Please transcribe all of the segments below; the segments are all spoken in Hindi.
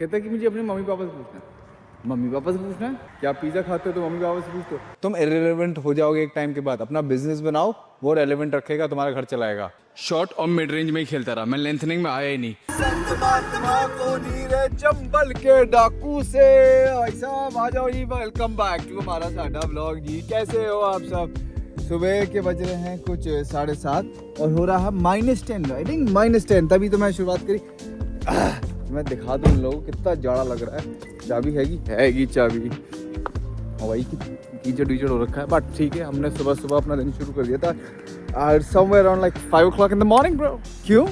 कहता है कि मुझे अपने मम्मी पापा से पूछना है। मम्मी पापा से पूछना है? क्या पिज़्ज़ा खाते हो तो मम्मी पापा से पूछते हो? तुम इररिलेवेंट हो जाओगे एक टाइम के बाद। अपना बिजनेस बनाओ, वो रेलेवेंट रखेगा, तुम्हारा घर चलाएगा। शॉर्ट और मिड रेंज में ही खेलता रहा, मैं लेंथनिंग में आया ही नहीं। संत महात्मा को नीरे चंबल के डाकू से ऐसा आ जाओ जी। वेलकम बैक टू हमारा साडा व्लॉग जी। कैसे हो आप सब? सुबह के बज रहे हैं कुछ 7:30 और हो रहा है -10 राइटिंग -10। तभी तो मैं शुरुआत करी। मैं दिखा दूँ लोगों को कितना जाड़ा लग रहा है। चाबी हैगी चाबी। हवाई की कीचड़ वीचड़ हो रखा है, बट ठीक है। हमने सुबह सुबह अपना दिन शुरू कर दिया था somewhere around like 5 o'clock in the morning bro. क्यों?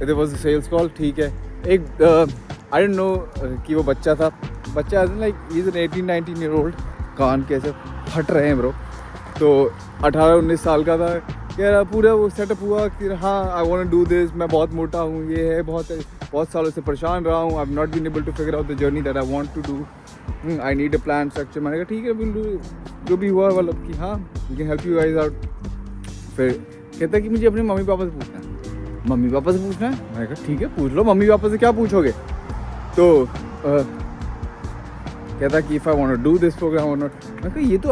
It was a sales call. ठीक है। एक आई डोंट नो कि वो बच्चा था। बच्चा like is an 18-19 year old. कान कैसे फट रहे हैं ब्रो। तो 18-19 साल का था। कह रहा पूरा वो सेटअप हुआ कि हाँ I want to do this. मैं बहुत मोटा हूँ, ये है, बहुत सालों से परेशान रहा हूँ। I have not been able to figure out the journey that I want to do. I need a plan structure. मैंने कहा ठीक है बिल्कुल, जो भी हुआ मतलब कि हाँ we can help you guys out. फिर कहता है कि मुझे अपने मम्मी पापा से पूछना है। मम्मी पापा से पूछना है? मैंने कहा ठीक है पूछ लो। मम्मी पापा से क्या पूछोगे? तो कहता कि if I want to do this program और नॉट। मैंने कहा ये तो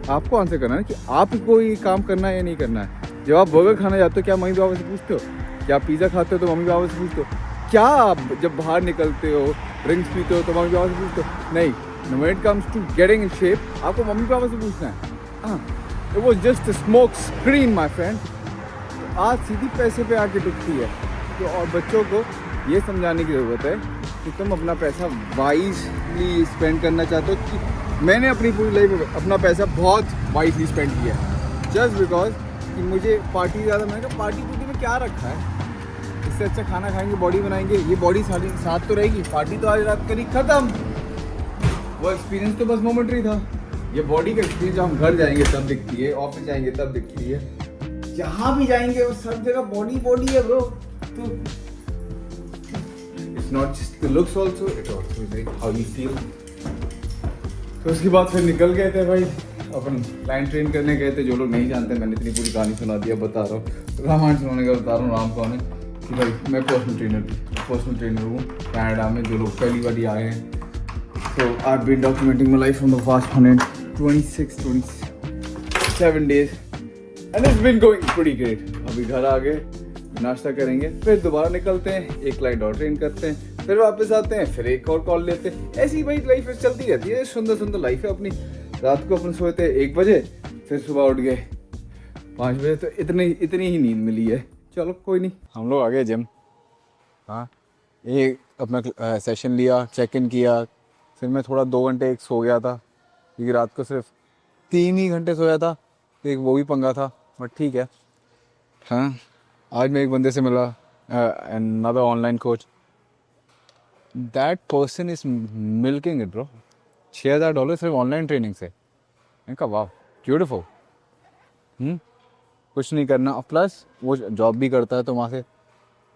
आपको आंसर करना है कि आपको ये काम करना है या नहीं करना है। जब आप बर्गर खाना जाते हो क्या मम्मी पापा से पूछते हो? क्या पिज़्ज़ा खाते हो तो मम्मी पापा से पूछते हो? क्या आप जब बाहर निकलते हो ड्रिंक्स पीते हो तो मम्मी पापा से पूछते हो? नहीं। When it comes to getting in shape आपको मम्मी पापा से पूछना है। हाँ, it was just smoke screen my friend. तो आज सीधी पैसे पे आके टुकती है। तो और बच्चों को ये समझाने की ज़रूरत है कि तुम अपना पैसा वाइजली स्पेंड करना चाहते हो। कि मैंने अपनी पूरी लाइफ अपना पैसा बहुत वाइजली स्पेंड किया है जस्ट बिकॉज कि मुझे पार्टी ज़्यादा। मैंने कहा पार्टी में क्या रखा है? इससे अच्छा खाना खाएंगे, बॉडी बनाएंगे। ये बॉडी साथ तो रहेगी, पार्टी तो आज रात करी खत्म। वो एक्सपीरियंस तो बस मोमेंटरी था। ये बॉडी का एक्सपीरियंस हम घर जाएंगे तब दिखती है, ऑफिस जाएंगे तब दिखती है, जहाँ भी जाएंगे वो सब जगह बॉडी है ब्रो। तो it's not just the looks also, it also is how you feel. तो उसके बाद फिर निकल गए थे भाई, अपन क्लाइंट ट्रेन करने गए थे। जो लोग नहीं जानते, मैंने इतनी पूरी कहानी सुना दिया, बता रहा हूँ। रामायण सुनाने का बता रहा हूँ। राम कौन है कि भाई मैं पर्सनल ट्रेनर हूँ कनाडा में। जो लोग पहली बार आए हैं, so I've been documenting my life from the past 127 days and it's been going pretty great. अभी घर आ गए, नाश्ता करेंगे, फिर दोबारा निकलते हैं, एक क्लाइंट और ट्रेन करते हैं, फिर वापस आते हैं, फिर एक और कॉल लेते हैं। ऐसी भाई लाइफ चलती रहती है। सुंदर लाइफ है अपनी। रात को अपन सोते 1 बजे, फिर सुबह उठ गए 5 बजे। तो इतनी ही नींद मिली है। चलो कोई नहीं। हम लोग आ गए जिम। हाँ, एक अपना सेशन लिया, चेक इन किया। फिर मैं थोड़ा 2 घंटे एक सो गया था, क्योंकि रात को सिर्फ 3 ही घंटे सोया था। तो एक वो भी पंगा था, बट ठीक है। हाँ, आज मैं एक बंदे से मिला, another online coach. That person is milking it bro. $6,000 सिर्फ ऑनलाइन ट्रेनिंग से। मैंने कहा वाह ब्यूटीफुल। कुछ नहीं करना, प्लस वो जॉब भी करता है तो वहाँ से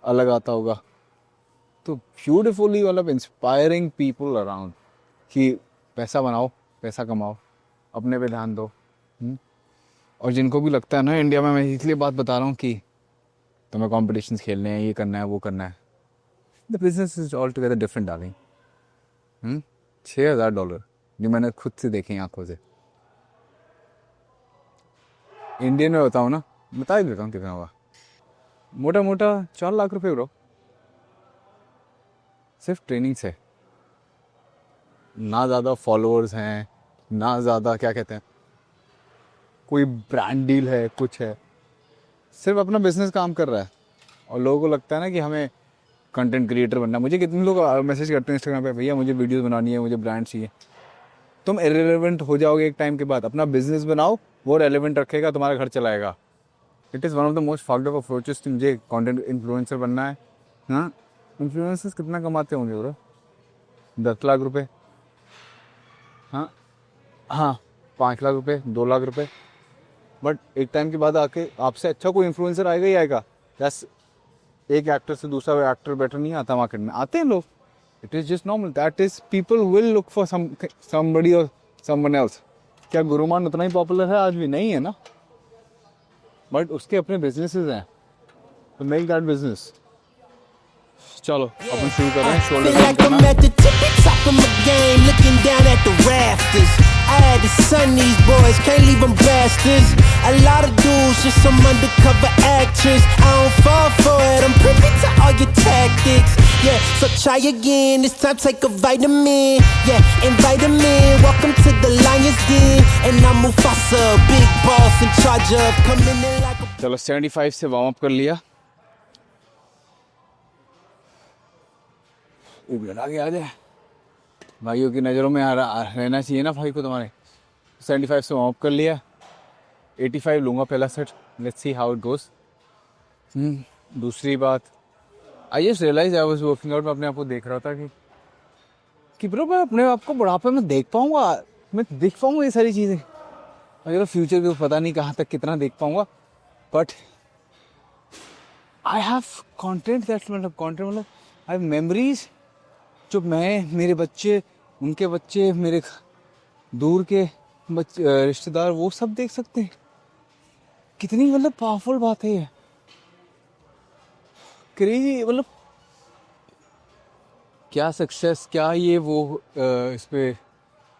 अलग आता होगा। तो ब्यूटीफुली मतलब इंस्पायरिंग पीपल अराउंड कि पैसा बनाओ, पैसा कमाओ, अपने पे ध्यान दो। और जिनको भी लगता है ना इंडिया में, मैं इसलिए बात बता रहा हूँ कि तुम्हें कॉम्पिटिशन्स खेलने हैं, ये करना है, वो करना है। The business is all together different darling. $6,000 जो मैंने खुद से देखे आंखों से। इंडियन में बताऊँ ना, बता ही देता हूँ कितना हुआ। मोटा मोटा 4 लाख रुपए ब्रो, सिर्फ ट्रेनिंग से। ना ज़्यादा फॉलोअर्स हैं, ना ज़्यादा क्या कहते हैं कोई ब्रांड डील है, कुछ है। सिर्फ अपना बिजनेस काम कर रहा है। और लोगों को लगता है ना कि हमें कंटेंट क्रिएटर बनना है। मुझे कितने लोग मैसेज करते हैं इंस्टाग्राम पे, भैया मुझे वीडियोस बनानी है, मुझे ब्रांड चाहिए। तुम इररिलेवेंट हो जाओगे एक टाइम के बाद। अपना बिजनेस बनाओ, वो रेलेवेंट रखेगा, तुम्हारा घर चलाएगा। It is one of the most fucked up approaches. मुझे कंटेंट इन्फ्लुएंसर बनना है। हाँ, इन्फ्लुएंसर्स कितना कमाते होंगे ब्रो? 10 लाख रुपए। हाँ, 5 लाख रुपए, 2 लाख रुपए। बट एक टाइम के बाद आके आपसे अच्छा कोई इन्फ्लुएंसर आएगा ही आएगा। जैसे एक एक्टर से दूसरा एक्टर बेटर नहीं आता मार्केट में, आते हैं लोग। It is just normal. That is people will look for somebody और समवन एल्स। क्या गुरुमान उतना ही पॉपुलर है? आज भी नहीं है ना, बट उसके अपने बिजनेसेस हैं। तो मेक दैट बिजनेस। चलो अपन शुरू कर रहे हैं. Shoulder Feel like I'm at the tippy top of my game, looking down at the rafters. I had to son these boys, can't leave them bastards. A lot of dudes, just some undercover actress. I don't fall for it, I'm privy to all your tactics. Yeah, so try again, this time take a vitamin. Yeah, invite 'em in, welcome to the Lions Den. And I'm Mufasa, big boss in charge of coming in like a... चलो 75 से वार्म अप कर लिया. उबलना के आ जाए भाइयों की नज़रों में रहना चाहिए ना भाई को तुम्हारे. 75 से वार्म अप कर लिया. 85 लूँगा पहला set. Let's see how it goes. दूसरी बात, I just realize I was working out. मैं अपने आप को देख रहा था कि ब्रो मैं अपने आप को बुढ़ापे में देख पाऊँगा, मैं देख पाऊँगा ये सारी चीज़ें. अगर फ्यूचर को पता नहीं कहाँ तक कितना देख पाऊँगा, but I have content that मतलब आई हैव मेमोरीज जो मैं, मेरे बच्चे, उनके बच्चे, मेरे दूर के रिश्तेदार वो सब देख सकते हैं. कितनी मतलब पावरफुल बात है ये. क्रेजी मतलब क्या सक्सेस, क्या ये वो इस पे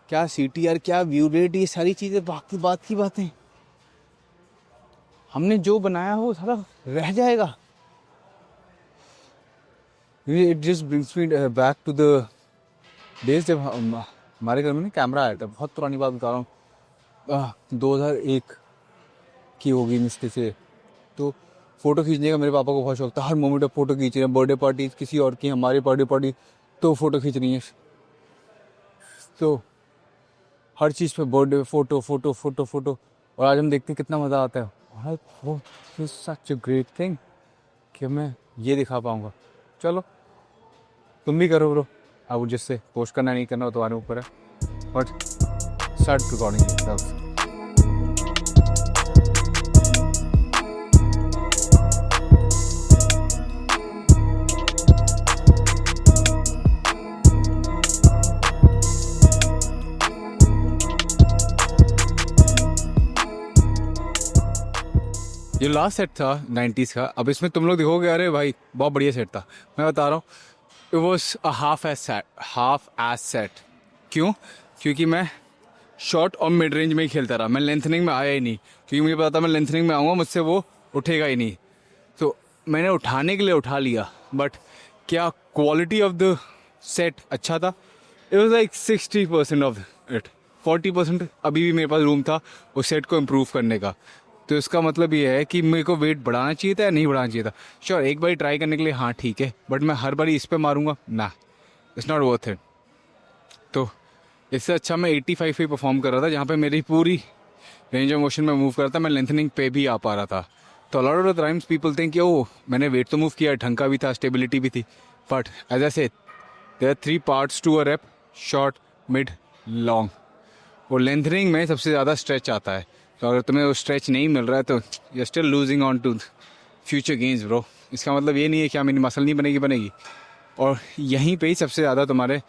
क्या CTR, क्या व्यू रेट, ये सारी चीज़ें बाकी बात की बातें. हमने जो बनाया वो सारा रह जाएगा. It just brings me back to the days जब हमारे घर में ना कैमरा आया था. बहुत पुरानी बात बता रहा हूँ, 2001 की होगी मुश्किल से. तो फ़ोटो खींचने का मेरे पापा को बहुत शौक था. हर मोमेंट पे फ़ोटो खींच रहे हैं. बर्थडे पार्टी किसी और की, हमारी बर्थडे पार्टी, तो फ़ोटो खींच रही है. तो हर चीज़ पे birthday photo photo photo photo. और आज हम देखते हैं कितना मज़ा आता है. वो सच अ ग्रेट थिंग कि मैं ये दिखा पाऊँगा. चलो तुम भी करो ब्रो. अब जिससे पोस्ट करना नहीं करना तुम्हारे ऊपर है, बट स्टार्ट रिकॉर्डिंग इटसेल्फ. ये लास्ट सेट था 90s का. अब इसमें तुम लोग देखोगे अरे भाई बहुत बढ़िया सेट था. मैं बता रहा हूँ, it was a half as set. क्यों? क्योंकि मैं शॉर्ट और मिड रेंज में ही खेलता रहा. मैं लेंथनिंग में आया ही नहीं, क्योंकि मुझे पता था मैं लेंथनिंग में आऊँगा मुझसे वो उठेगा ही नहीं. तो मैंने उठाने के लिए उठा लिया, बट क्या क्वालिटी ऑफ द सेट अच्छा था? It was like 60% of it. 40% अभी भी मेरे पास रूम था उस सेट को इम्प्रूव करने का. तो इसका मतलब ये है कि मेरे को वेट बढ़ाना चाहिए था या नहीं बढ़ाना चाहिए था. श्योर एक बार ट्राई करने के लिए हाँ ठीक है, बट मैं हर बार इस पे मारूंगा ना, इट्स नॉट वर्थ इट. तो इससे अच्छा मैं 85 पे परफॉर्म कर रहा था, जहाँ पे मेरी पूरी रेंज ऑफ मोशन में मूव कर रहा था. मैं लेंथनिंग पे भी आ पा रहा था. तो lot of the times people think कि ओ मैंने वेट तो मूव किया, ढंग का भी था, स्टेबिलिटी भी थी. But as I said there are 3 parts to a rep: short, mid, long. और लेंथनिंग में सबसे ज़्यादा स्ट्रेच आता है. तो अगर तुम्हें वो स्ट्रेच नहीं मिल रहा है तो you still losing on to future gains bro. इसका मतलब ये नहीं है कि मेरी मसल नहीं बनेगी. और यहीं पे ही सबसे ज़्यादा तुम्हारे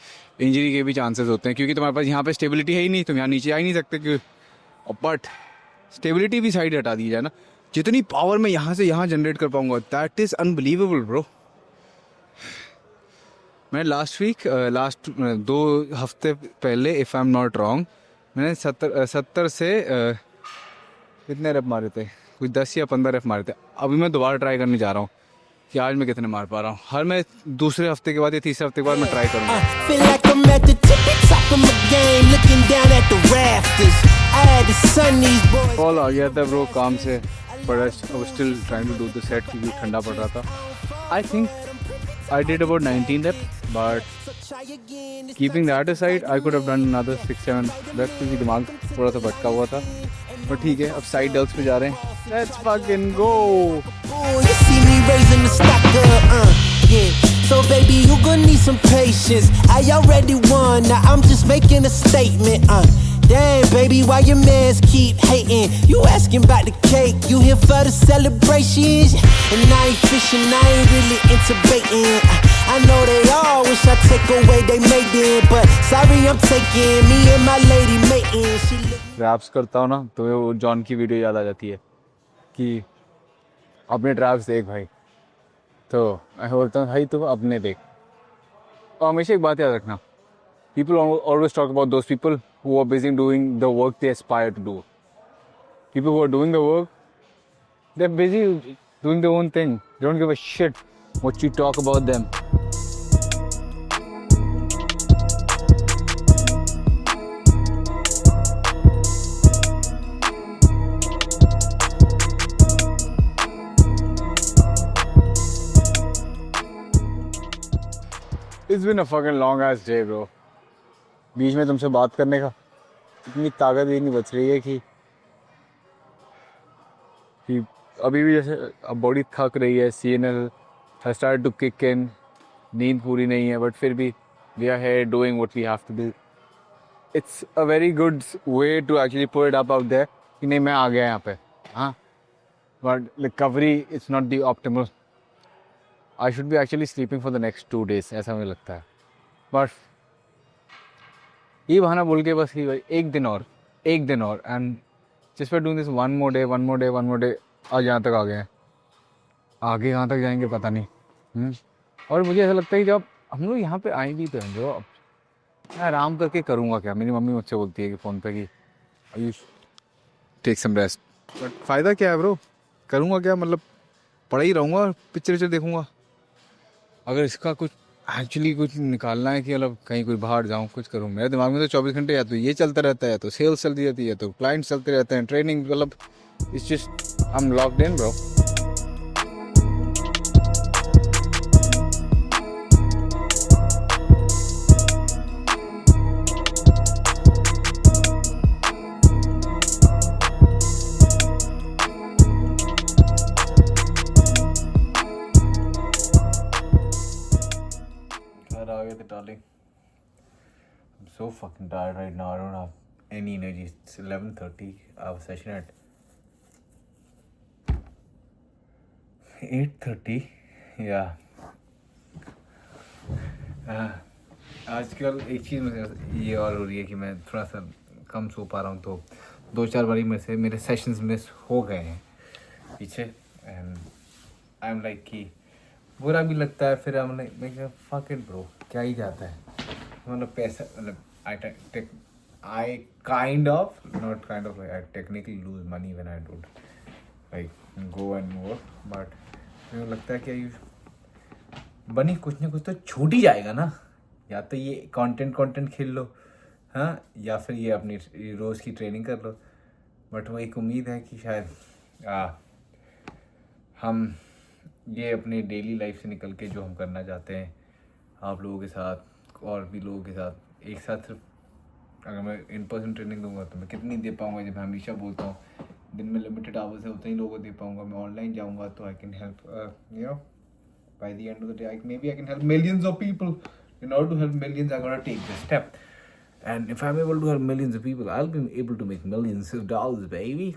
इंजरी के भी चांसेस होते हैं, क्योंकि तुम्हारे पास यहाँ पे स्टेबिलिटी है ही नहीं. तुम यहाँ नीचे आ ही नहीं सकते. क्यों? बट स्टेबिलिटी भी साइड हटा दी जाए ना, जितनी पावर मैं यहाँ से यहाँ जनरेट कर पाऊँगा, दैट इज़ अनबिलीवेबल ब्रो. मैं लास्ट 2 हफ्ते पहले, if I am not wrong, मैंने 70 से कितने रेप मारे थे, कुछ 10 या 15 रेप मारे थे. अभी मैं दोबारा ट्राई करने जा रहा हूँ कि आज मैं कितने मार पा रहा हूँ. हर मैं दूसरे हफ्ते के बाद या तीसरे हफ्ते के बाद मैं ट्राई करूँगा. कॉल आ गया था ब्रो काम से, but I still trying to do the set क्योंकि ठंडा पड़ रहा था. I think I did about 19 reps, but keeping that aside, I could have done another 6-7 reps क्योंकि दिमाग थोड़ा सा भटका हुआ था. पर ठीक है, अब साइड डल्स पे जा रहे हैं. Let's fucking go! You see me raising the stock up, yeah. So baby, you gonna need some patience. I already won, now I'm just making a statement, Damn, baby, why your mans keep hating? You asking about the cake, you here for the celebrations. And I ain't fishing, I ain't really into baiting. I know they all wish I take away they made it, but sorry I'm taking me and my lady mating. Traps करता हूँ ना तो वो जॉन की वीडियो याद आ जाती है कि अपने ट्रैप्स देख भाई, तो मैं बोलता हूँ भाई तू अपने देख। और हमेशा एक बात याद रखना, people always talk about those people who are busy doing the work they aspire to do. People who are doing the work, they're busy doing their own thing. They don't give a shit what you talk about them. It's been a fucking long ass day, bro. बीच में तुमसे बात करने का इतनी ताकत ही नहीं बच रही है कि अभी भी जैसे अब बॉडी थक रही है, CNL has started to kick in, नींद पूरी नहीं है, बट फिर भी we are here doing what we have to do. It's a very good way to actually put it up out there कि नहीं मैं आ गया यहाँ पे, हाँ, but recovery it's not the optimal. I should be actually sleeping for the next 2 days, ऐसा मुझे लगता है, but ये बहाना बोल के बस ही एक दिन और एंड जिस पर doing this one more day आज यहाँ तक आ गए हैं, आगे कहाँ तक जाएंगे पता नहीं। और मुझे ऐसा लगता है कि जब हम लोग यहाँ पे आए भी तो हैं, जो अब मैं आराम करके करूँगा क्या, मेरी मम्मी मुझसे बोलती है कि फ़ोन पे कि Ayush take some rest, but फ़ायदा क्या है ब्रो, करूँगा क्या, मतलब पढ़ा ही रहूँगा, पिक्चर देखूँगा। अगर इसका कुछ एक्चुअली कुछ निकालना है कि मतलब कहीं कोई बाहर जाऊँ कुछ करूँ, मेरे दिमाग में तो 24 घंटे या तो ये चलता रहता है, तो सेल्स चलती रहती है, तो क्लाइंट्स चलते रहते हैं, ट्रेनिंग, मतलब it's just I am locked in bro. Darling, I'm so fucking tired right now. I don't have any energy. It's 11:30. I have a session at 8:30. Yeah. आजकल एक चीज़ मुझे ये और हो रही है कि मैं थोड़ा सा कम सो पा रहा हूँ, तो 2-4 बारी में से मेरे सेशंस मिस हो गए हैं पीछे, एंड आई एम लाइक कि बुरा भी लगता है, फिर हम लाइक फक इट ब्रो, क्या ही जाता है, मतलब पैसा, मतलब I kind of not kind of I technically lose money when I don't like go and work, but मुझे लगता है कि बनी कुछ ना कुछ तो छूट ही जाएगा ना, या तो ये कंटेंट खेल लो, हाँ, या फिर ये अपनी रोज़ की ट्रेनिंग कर लो, बट वो एक उम्मीद है कि शायद हम ये अपनी डेली लाइफ से निकल के जो हम करना चाहते हैं आप लोगों के साथ और भी लोगों के साथ एक साथ, सिर्फ अगर मैं इन पर्सन ट्रेनिंग दूंगा तो मैं कितनी दे पाऊंगा, जब मैं हमेशा बोलता हूँ दिन में लिमिटेड आवर्स है उतना ही लोगों को दे पाऊंगा। मैं ऑनलाइन जाऊंगा तो I can help you know by the end of the day I can help millions of people. In order to help millions, I gotta take this step. And if I'm able to help millions of people, I'll be able to make millions of dollars, baby.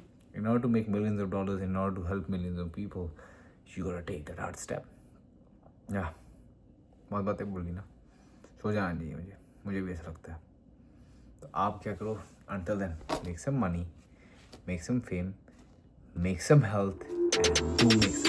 In order to make millions of dollars, in order to help millions of people, you gotta take that hard step. Yeah. बहुत बातें बोली ना, सो जाना चाहिए मुझे भी ऐसा लगता है। तो आप क्या करो, until then, make some money, make some fame, make some health, and do make